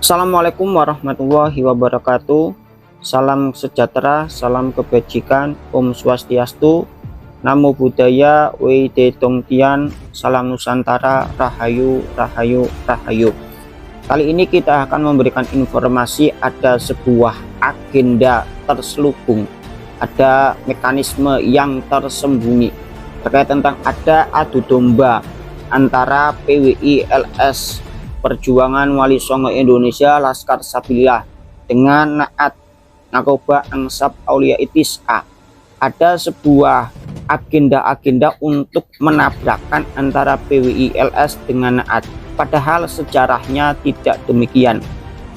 Assalamualaikum warahmatullahi wabarakatuh. Salam sejahtera, salam kebajikan, Om Swastiastu, Namo Buddhaya, Wei Tongtian, Salam Nusantara, Rahayu, Rahayu, Rahayu. Kali ini kita akan memberikan informasi ada sebuah agenda terselubung, ada mekanisme yang tersembunyi terkait tentang ada adu domba antara PWI LS Perjuangan Wali Songo Indonesia Laskar Sabilillah dengan Naat Narkoba Ansab Aulia Itis'a. Ada sebuah agenda-agenda untuk menabrakkan antara PWI LS dengan Naat, padahal sejarahnya tidak demikian.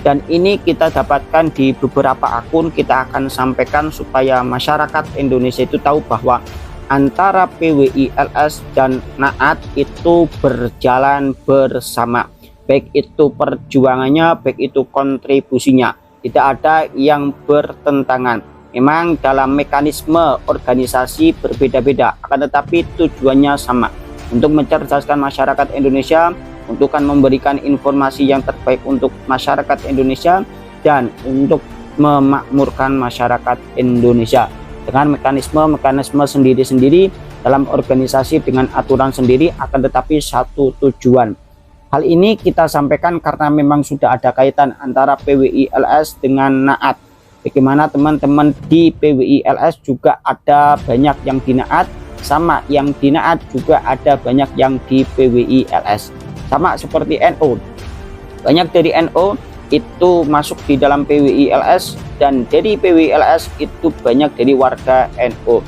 Dan ini kita dapatkan di beberapa akun. Kita akan sampaikan supaya masyarakat Indonesia itu tahu bahwa antara PWI LS dan Naat itu berjalan bersama, baik itu perjuangannya, baik itu kontribusinya, tidak ada yang bertentangan. Memang dalam mekanisme organisasi berbeda-beda, akan tetapi tujuannya sama, untuk mencerdaskan masyarakat Indonesia, untuk memberikan informasi yang terbaik untuk masyarakat Indonesia, dan untuk memakmurkan masyarakat Indonesia dengan mekanisme sendiri-sendiri dalam organisasi dengan aturan sendiri, akan tetapi satu tujuan. Hal ini kita sampaikan karena memang sudah ada kaitan antara PWI LS dengan Naat. Bagaimana teman-teman di PWI LS juga ada banyak yang di Naat, sama yang di Naat juga ada banyak yang di PWI LS. Sama seperti NU. Banyak dari NU itu masuk di dalam PWI LS, dan dari PWI LS itu banyak dari warga NU.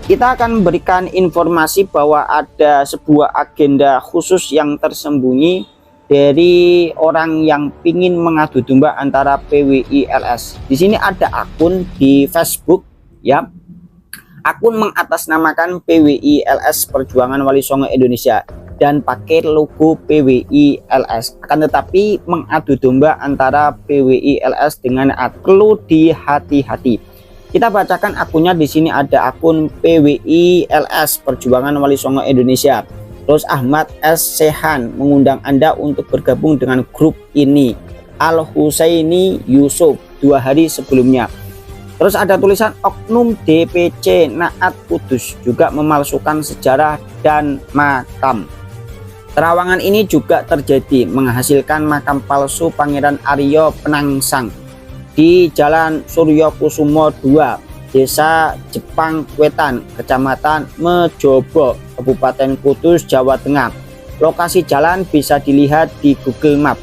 Kita akan memberikan informasi bahwa ada sebuah agenda khusus yang tersembunyi dari orang yang ingin mengadu domba antara PWI LS. Di sini ada akun di Facebook, ya, akun mengatasnamakan PWI LS Perjuangan Wali Songo Indonesia dan pakai logo PWI LS. Akan tetapi mengadu domba antara PWI LS dengan Naat, perlu dihati-hati. Kita bacakan akunnya. Di sini ada akun PWI LS Perjuangan Wali Songo Indonesia. Terus Ahmad S. Sehan mengundang Anda untuk bergabung dengan grup ini. Al Husaini Yusuf 2 hari sebelumnya. Terus ada tulisan oknum DPC Naat Kudus juga memalsukan sejarah dan makam. Terawangan ini juga terjadi, menghasilkan makam palsu Pangeran Aryo Penangsang di Jalan Suryo Kusumo 2, Desa Jepang Wetan, Kecamatan Mejobo, Kabupaten Kudus, Jawa Tengah. Lokasi jalan bisa dilihat di Google Map.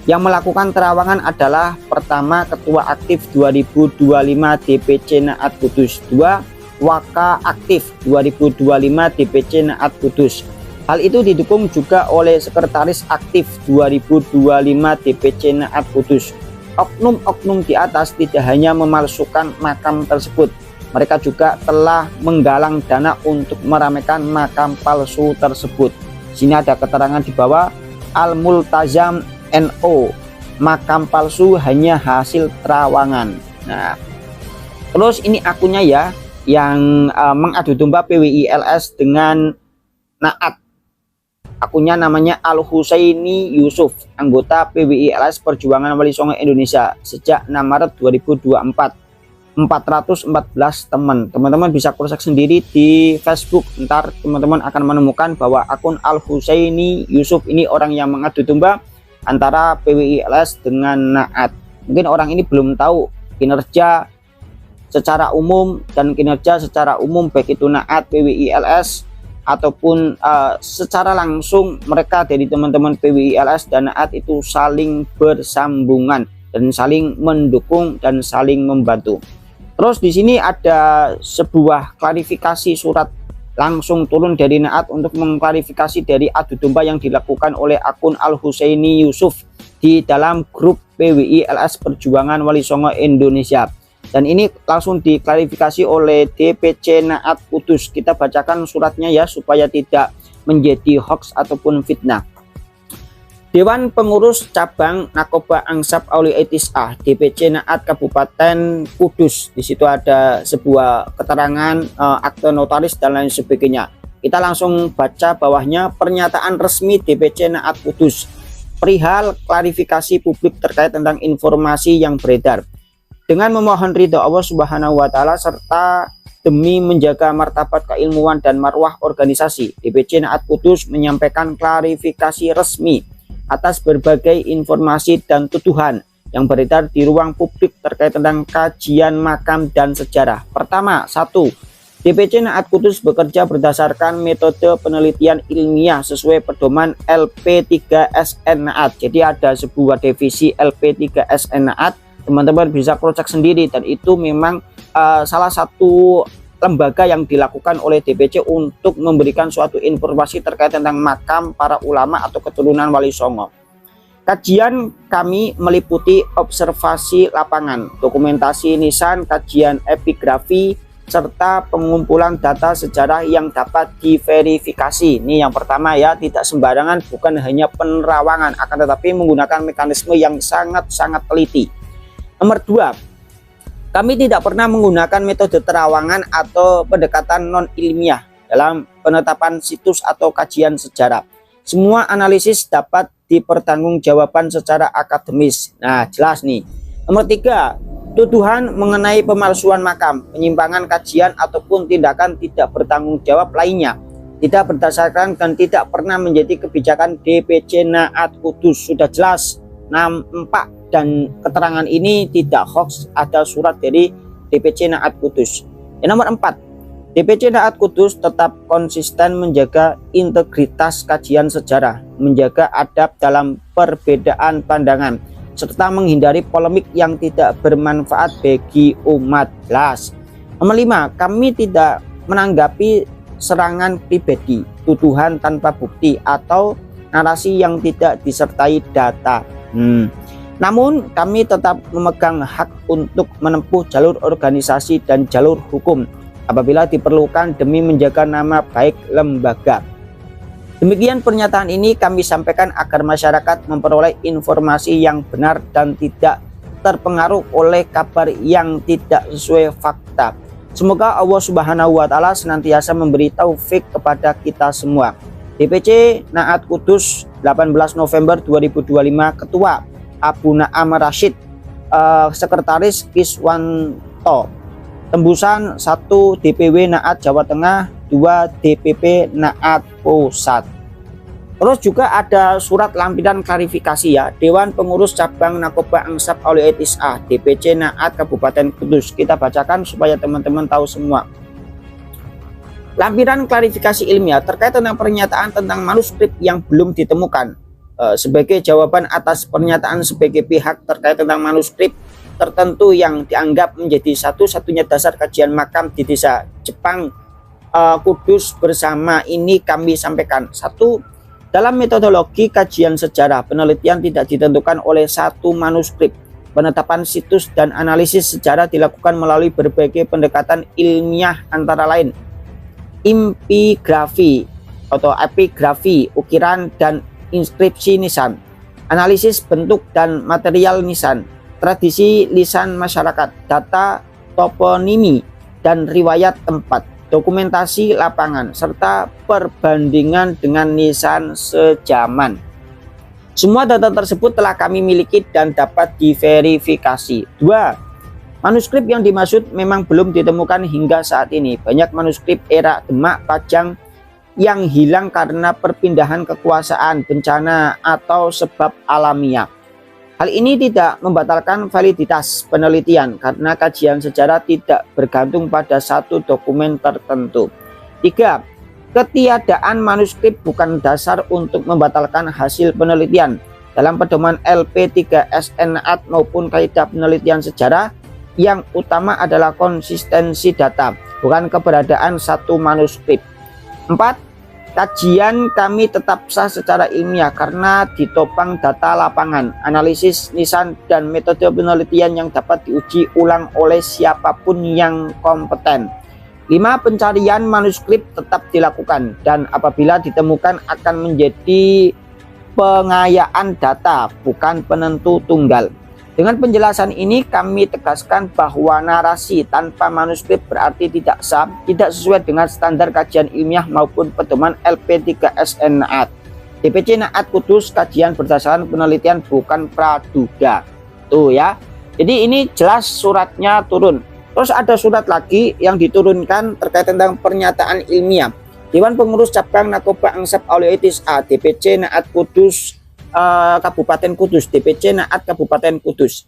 Yang melakukan terawangan adalah pertama Ketua Aktif 2025 DPC Naat Kudus, 2 Waka Aktif 2025 DPC Naat Kudus. Hal itu didukung juga oleh Sekretaris Aktif 2025 DPC Naat Kudus. Oknum-oknum di atas tidak hanya memalsukan makam tersebut, mereka juga telah menggalang dana untuk meramaikan makam palsu tersebut. Sini ada keterangan di bawah, Al-Multazam NO, makam palsu hanya hasil terawangan. Nah, terus ini akunnya ya, yang mengadu domba PWI LS dengan Naat. Akunnya namanya Al Husaini Yusuf, anggota PWI LS Perjuangan Wali Songo Indonesia sejak 6 Maret 2024. 414 teman-teman bisa cross-check sendiri di Facebook. Ntar teman-teman akan menemukan bahwa akun Al Husaini Yusuf ini orang yang mengadu domba antara PWI LS dengan Naat. Mungkin orang ini belum tahu kinerja secara umum dan kinerja secara umum, baik itu Naat, PWI LS, ataupun secara langsung mereka dari teman-teman PWI LS dan Naat itu saling bersambungan dan saling mendukung dan saling membantu. Terus di sini ada sebuah klarifikasi surat langsung turun dari Naat untuk mengklarifikasi dari adu domba yang dilakukan oleh akun Al Husaini Yusuf di dalam grup PWI LS Perjuangan Wali Songo Indonesia. Dan ini langsung diklarifikasi oleh DPC Naat Kudus. Kita bacakan suratnya ya, supaya tidak menjadi hoax ataupun fitnah. Dewan Pengurus Cabang Narkoba Ansab Aulia Itis'a DPC Naat Kabupaten Kudus. Di situ ada sebuah keterangan, akte notaris dan lain sebagainya. Kita langsung baca bawahnya, pernyataan resmi DPC Naat Kudus. perihal klarifikasi publik terkait tentang informasi yang beredar. Dengan memohon ridho Allah Subhanahu wa Ta'ala serta demi menjaga martabat keilmuan dan marwah organisasi, DPC Naat Kudus menyampaikan klarifikasi resmi atas berbagai informasi dan tuduhan yang beredar di ruang publik terkait tentang kajian makam dan sejarah. Pertama, 1. DPC Naat Kudus bekerja berdasarkan metode penelitian ilmiah sesuai pedoman LP3SN Naat. Jadi ada sebuah divisi LP3SN Naat, teman-teman bisa cross-check sendiri, dan itu memang salah satu lembaga yang dilakukan oleh DPC untuk memberikan suatu informasi terkait tentang makam para ulama atau keturunan Wali Songo. Kajian kami meliputi observasi lapangan, dokumentasi nisan, kajian epigrafi, serta pengumpulan data sejarah yang dapat diverifikasi. Ini yang pertama ya, tidak sembarangan, bukan hanya penerawangan, akan tetapi menggunakan mekanisme yang sangat-sangat teliti. Nomor 2, kami tidak pernah menggunakan metode terawangan atau pendekatan non-ilmiah dalam penetapan situs atau kajian sejarah. Semua analisis dapat dipertanggungjawabkan secara akademis. Nah, jelas nih. Nomor 3, tuduhan mengenai pemalsuan makam, penyimpangan kajian ataupun tindakan tidak bertanggung jawab lainnya tidak berdasarkan dan tidak pernah menjadi kebijakan DPC Naat Kudus. Sudah jelas, nampak, dan keterangan ini tidak hoax, ada surat dari DPC Naat Kudus. Yang nomor 4, DPC Naat Kudus tetap konsisten menjaga integritas kajian sejarah, menjaga adab dalam perbedaan pandangan, serta menghindari polemik yang tidak bermanfaat bagi umat. Jelas. Nomor 5, kami tidak menanggapi serangan pribadi, tuduhan tanpa bukti, atau narasi yang tidak disertai data. Namun kami tetap memegang hak untuk menempuh jalur organisasi dan jalur hukum apabila diperlukan demi menjaga nama baik lembaga. Demikian pernyataan ini kami sampaikan agar masyarakat memperoleh informasi yang benar dan tidak terpengaruh oleh kabar yang tidak sesuai fakta. Semoga Allah Subhanahu wa Ta'ala senantiasa memberi taufik kepada kita semua. DPC Naat Kudus 18 November 2025, Ketua Abu Naam Rashid, Sekretaris Kiswanto. Tembusan 1 DPW Naat Jawa Tengah, 2 DPP Naat Pusat. Terus juga ada surat lampiran klarifikasi ya, Dewan Pengurus Cabang Nakoba Angsap Aulia Tis'ah DPC Naat Kabupaten Kudus. Kita bacakan supaya teman-teman tahu semua. Lampiran klarifikasi ilmiah terkait tentang pernyataan tentang manuskrip yang belum ditemukan. Sebagai jawaban atas pernyataan sebagai pihak terkait tentang manuskrip tertentu yang dianggap menjadi satu-satunya dasar kajian makam di desa Jepang Kudus bersama ini kami sampaikan. 1. Dalam metodologi kajian sejarah, penelitian tidak ditentukan oleh satu manuskrip. Penetapan situs dan analisis sejarah dilakukan melalui berbagai pendekatan ilmiah, antara lain impigrafi atau epigrafi, ukiran dan inskripsi nisan, analisis bentuk dan material nisan, tradisi lisan masyarakat, data toponimi dan riwayat tempat, dokumentasi lapangan, serta perbandingan dengan nisan sejaman. Semua data tersebut telah kami miliki dan dapat diverifikasi. 2. Manuskrip yang dimaksud memang belum ditemukan hingga saat ini. Banyak manuskrip era Demak Pajang yang hilang karena perpindahan kekuasaan, bencana, atau sebab alamiah. Hal ini tidak membatalkan validitas penelitian karena kajian sejarah tidak bergantung pada satu dokumen tertentu. 3. Ketiadaan manuskrip bukan dasar untuk membatalkan hasil penelitian. Dalam pedoman LP3SN Naat maupun kaidah penelitian sejarah, yang utama adalah konsistensi data, bukan keberadaan satu manuskrip. 4. Kajian kami tetap sah secara ilmiah karena ditopang data lapangan, analisis nisan, dan metode penelitian yang dapat diuji ulang oleh siapapun yang kompeten. 5. Pencarian manuskrip tetap dilakukan dan apabila ditemukan akan menjadi pengayaan data, bukan penentu tunggal. Dengan penjelasan ini kami tegaskan bahwa narasi tanpa manuskrip berarti tidak sah, tidak sesuai dengan standar kajian ilmiah maupun pedoman LP3SN Naat. DPC Naat Kudus kajian berdasarkan penelitian bukan praduga. Tuh ya. Jadi ini jelas suratnya turun. Terus ada surat lagi yang diturunkan terkait tentang pernyataan ilmiah. Dewan Pengurus Cabang Narkoba Ansep Auliaitis A, DPC Naat Kudus Kabupaten Kudus, DPC Naat Kabupaten Kudus.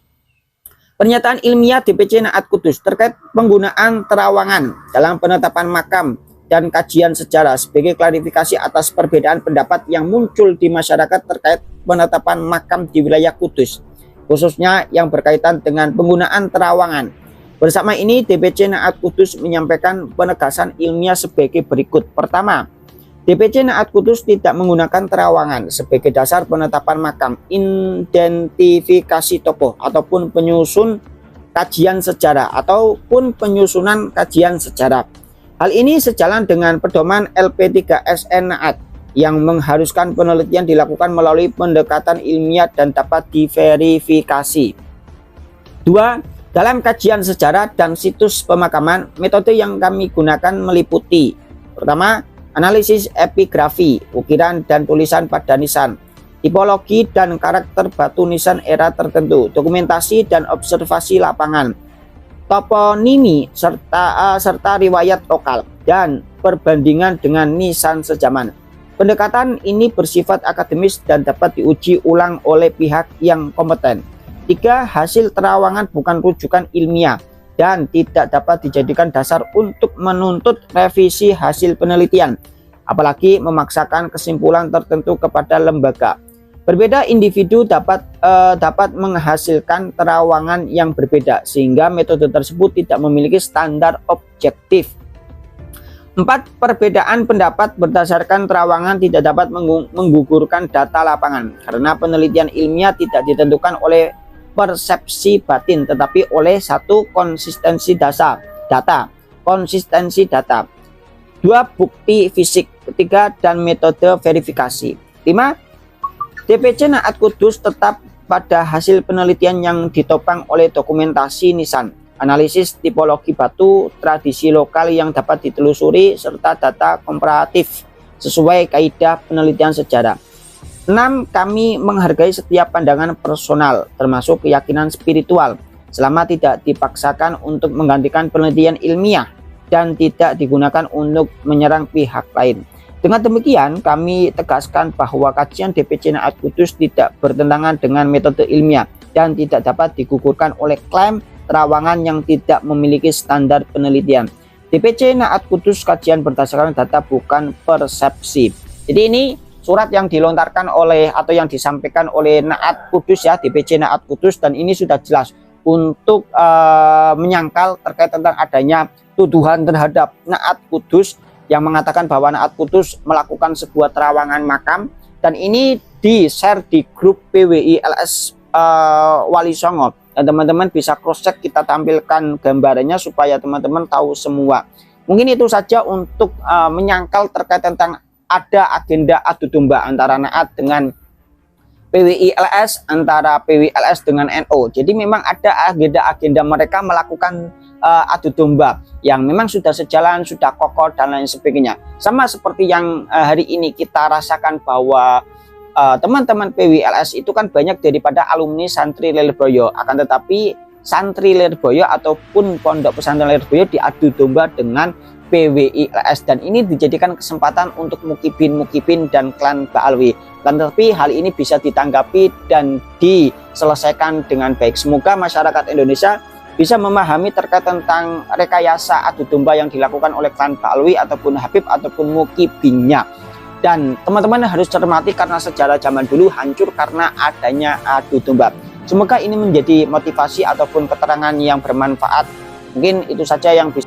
Pernyataan ilmiah DPC Naat Kudus terkait penggunaan terawangan dalam penetapan makam dan kajian sejarah sebagai klarifikasi atas perbedaan pendapat yang muncul di masyarakat terkait penetapan makam di wilayah Kudus, khususnya yang berkaitan dengan penggunaan terawangan. Bersama ini, DPC Naat Kudus menyampaikan penegasan ilmiah sebagai berikut. Pertama, DPC Naat Kudus tidak menggunakan terawangan sebagai dasar penetapan makam, identifikasi tokoh, ataupun penyusun kajian sejarah, ataupun penyusunan kajian sejarah. Hal ini sejalan dengan pedoman LP3SN Naat yang mengharuskan penelitian dilakukan melalui pendekatan ilmiah dan dapat diverifikasi. 2. Dalam kajian sejarah dan situs pemakaman, metode yang kami gunakan meliputi: pertama, analisis epigrafi, ukiran dan tulisan pada nisan, tipologi dan karakter batu nisan era tertentu, dokumentasi dan observasi lapangan, toponimi serta riwayat lokal, dan perbandingan dengan nisan sejaman. Pendekatan ini bersifat akademis dan dapat diuji ulang oleh pihak yang kompeten. 3. Hasil terawangan bukan rujukan ilmiah dan tidak dapat dijadikan dasar untuk menuntut revisi hasil penelitian, apalagi memaksakan kesimpulan tertentu kepada lembaga. Berbeda individu dapat menghasilkan terawangan yang berbeda, sehingga metode tersebut tidak memiliki standar objektif. 4. Perbedaan pendapat berdasarkan terawangan tidak dapat menggugurkan data lapangan, karena penelitian ilmiah tidak ditentukan oleh persepsi batin, tetapi oleh satu konsistensi data. 2. Bukti fisik. 3. Dan metode verifikasi. 5. DPC Naat Kudus tetap pada hasil penelitian yang ditopang oleh dokumentasi nisan, analisis tipologi batu, tradisi lokal yang dapat ditelusuri, serta data komparatif sesuai kaidah penelitian sejarah. 6. Kami menghargai setiap pandangan personal, termasuk keyakinan spiritual, selama tidak dipaksakan untuk menggantikan penelitian ilmiah dan tidak digunakan untuk menyerang pihak lain. Dengan demikian, kami tegaskan bahwa kajian DPC Naat Kudus tidak bertentangan dengan metode ilmiah dan tidak dapat digugurkan oleh klaim terawangan yang tidak memiliki standar penelitian. DPC Naat Kudus kajian berdasarkan data bukan persepsi. Jadi ini surat yang dilontarkan oleh atau yang disampaikan oleh Naat Kudus ya, DPC Naat Kudus, dan ini sudah jelas untuk menyangkal terkait tentang adanya tuduhan terhadap Naat Kudus yang mengatakan bahwa Naat Kudus melakukan sebuah terawangan makam, dan ini di-share di grup PWI LS Wali Songo, dan teman-teman bisa cross check, kita tampilkan gambarnya supaya teman-teman tahu semua. Mungkin itu saja untuk menyangkal terkait tentang ada agenda adu domba antara Naat dengan PWI LS, antara PWI LS dengan NU. Jadi memang ada agenda-agenda mereka melakukan adu domba yang memang sudah sejalan, sudah kokoh dan lain sebagainya. Sama seperti yang hari ini kita rasakan bahwa teman-teman PWI LS itu kan banyak daripada alumni santri Lirboyo, akan tetapi santri Lirboyo ataupun pondok pesantren Lirboyo diadu domba dengan PWI LS, dan ini dijadikan kesempatan untuk mukibin dan klan Ba'alwi. Tetapi hal ini bisa ditanggapi dan diselesaikan dengan baik. Semoga masyarakat Indonesia bisa memahami terkait tentang rekayasa adu domba yang dilakukan oleh klan Ba'alwi ataupun Habib ataupun mukibinnya. Dan teman-teman harus cermati karena sejarah zaman dulu hancur karena adanya adu domba. Semoga ini menjadi motivasi ataupun keterangan yang bermanfaat. Mungkin itu saja yang bisa.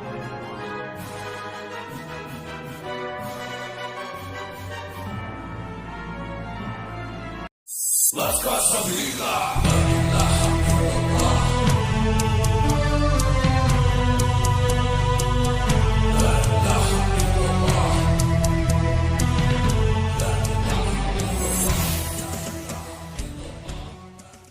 Let's go, Sabila.